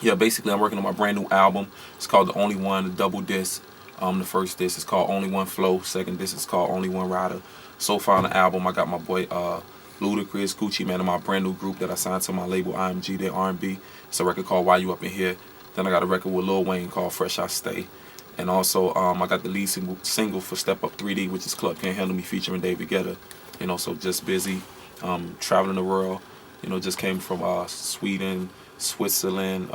yeah, basically I'm working on my brand new album. It's called The Only One, the double disc. The first disc is called Only One Flow. Second disc is called Only One Rida. So far on the album, I got my boy Ludacris, Gucci Man, and my brand new group that I signed to my label IMG, their R&B. It's a record called Why You Up in Here. Then I got a record with Lil Wayne called Fresh I Stay. And also I got the lead single for Step Up 3D, which is Club Can't Handle Me featuring David Guetta. So just busy, traveling the world. Just came from Sweden, Switzerland,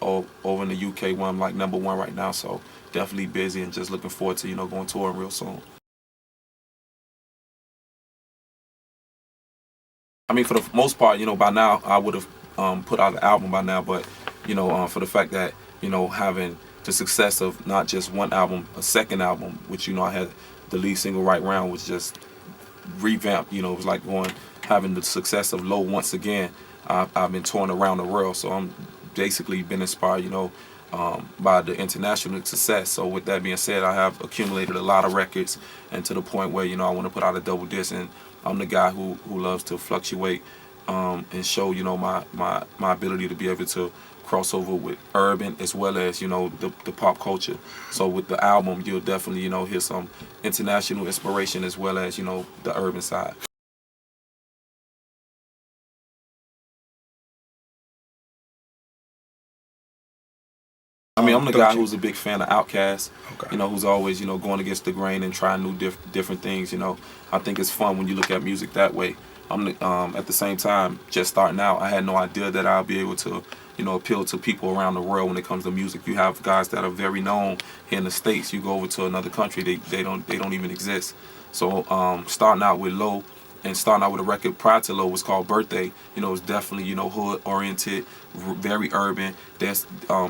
over in the UK where I'm like #1 right now. So definitely busy and just looking forward to going touring real soon. I mean, for the most part, by now I would have put out the album by now, but for the fact that having the success of not just one album, a second album, which I had the lead single Right Round, was just revamped. It was like having the success of Low once again. I've been touring around the world, so I'm basically been inspired, by the international success. So with that being said, I have accumulated a lot of records, and to the point where I want to put out a double disc, and I'm the guy who loves to fluctuate and show my ability to be able to cross over with urban as well as the pop culture. So with the album, you'll definitely hear some international inspiration as well as the urban side. I mean, I'm the guy who's a big fan of Outkast, Okay. who's always, going against the grain and trying new different things. I think it's fun when you look at music that way. At the same time, just starting out, I had no idea that I'll be able to, appeal to people around the world when it comes to music. You have guys that are very known here in the States. You go over to another country, they don't even exist. So starting out with Low, and starting out with a record prior to Low was called Birthday. It's definitely hood oriented, very urban. There's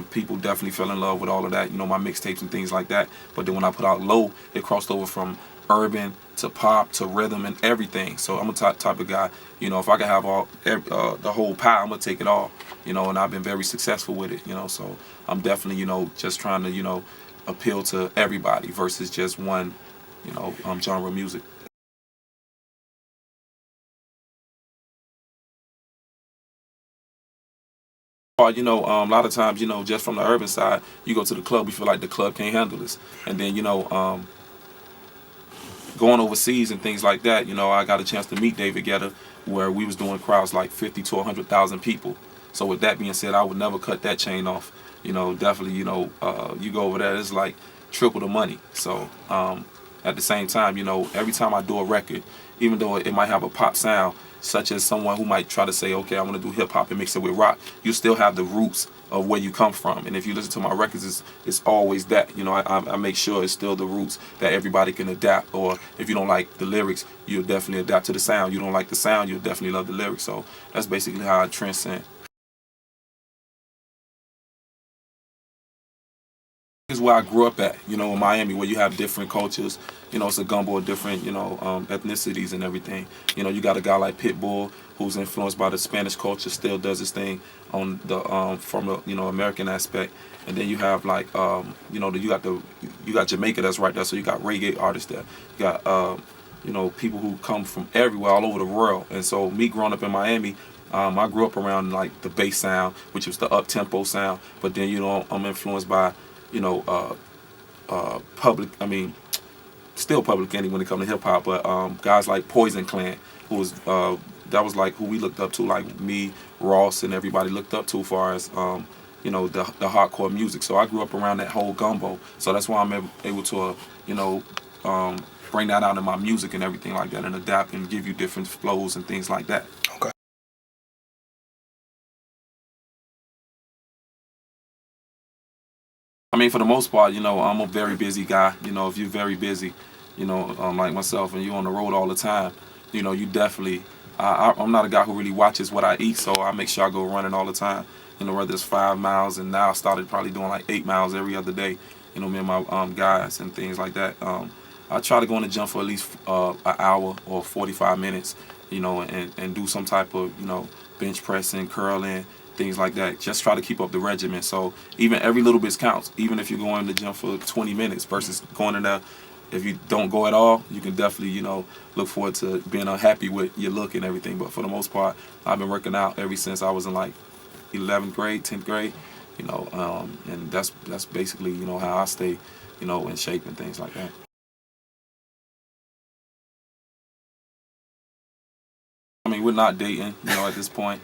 people definitely fell in love with all of that. My mixtapes and things like that. But then when I put out Low, it crossed over from urban to pop to rhythm and everything. So I'm a type of guy. If I could have the whole pie, I'm gonna take it all. And I've been very successful with it. So I'm definitely just trying to appeal to everybody versus just one genre of music. Or, a lot of times, just from the urban side, you go to the club, you feel like the club can't handle this. And then, going overseas and things like that, I got a chance to meet David Guetta, where we was doing crowds like 50 to 100,000 people. So with that being said, I would never cut that chain off. Definitely, you go over there, it's like triple the money. So at the same time, every time I do a record, even though it might have a pop sound, such as someone who might try to say, okay, I want to do hip hop and mix it with rock, you still have the roots of where you come from. And if you listen to my records, it's always that. I make sure it's still the roots that everybody can adapt. Or if you don't like the lyrics, you'll definitely adapt to the sound. You don't like the sound, you'll definitely love the lyrics. So that's basically how I transcend. Is where I grew up at, in Miami, where you have different cultures. It's a gumbo of different, ethnicities and everything. You got a guy like Pitbull, who's influenced by the Spanish culture, still does his thing on the from the American aspect. And then you have like, you got Jamaica that's right there. So you got reggae artists there. You got people who come from everywhere, all over the world. And so me growing up in Miami, I grew up around like the bass sound, which was the up tempo sound. But then I'm influenced by public. I mean, still Public Enemy when it comes to hip hop, but guys like Poison Clan, who was that was like who we looked up to, like me, Ross, and everybody looked up to, as far as the hardcore music. So I grew up around that whole gumbo. So that's why I'm able to bring that out in my music and everything like that, and adapt and give you different flows and things like that. Okay. I mean, for the most part, I'm a very busy guy. If you're very busy, like myself, and you're on the road all the time, you definitely. I'm not a guy who really watches what I eat, so I make sure I go running all the time. Whether it's 5 miles, and now I started probably doing like 8 miles every other day. Me and my guys and things like that. I try to go in the gym for at least an hour or 45 minutes, and do some type of bench pressing, curling, things like that. Just try to keep up the regimen. So even every little bit counts. Even if you're going to the gym for 20 minutes versus going in there, if you don't go at all, you can definitely, look forward to being unhappy with your look and everything. But for the most part, I've been working out ever since I was in like 11th grade, 10th grade. and that's basically how I stay in shape and things like that. I mean, we're not dating, at this point,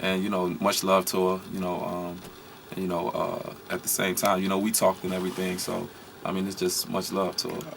and much love to her, at the same time, we talked and everything, so I mean, it's just much love to her.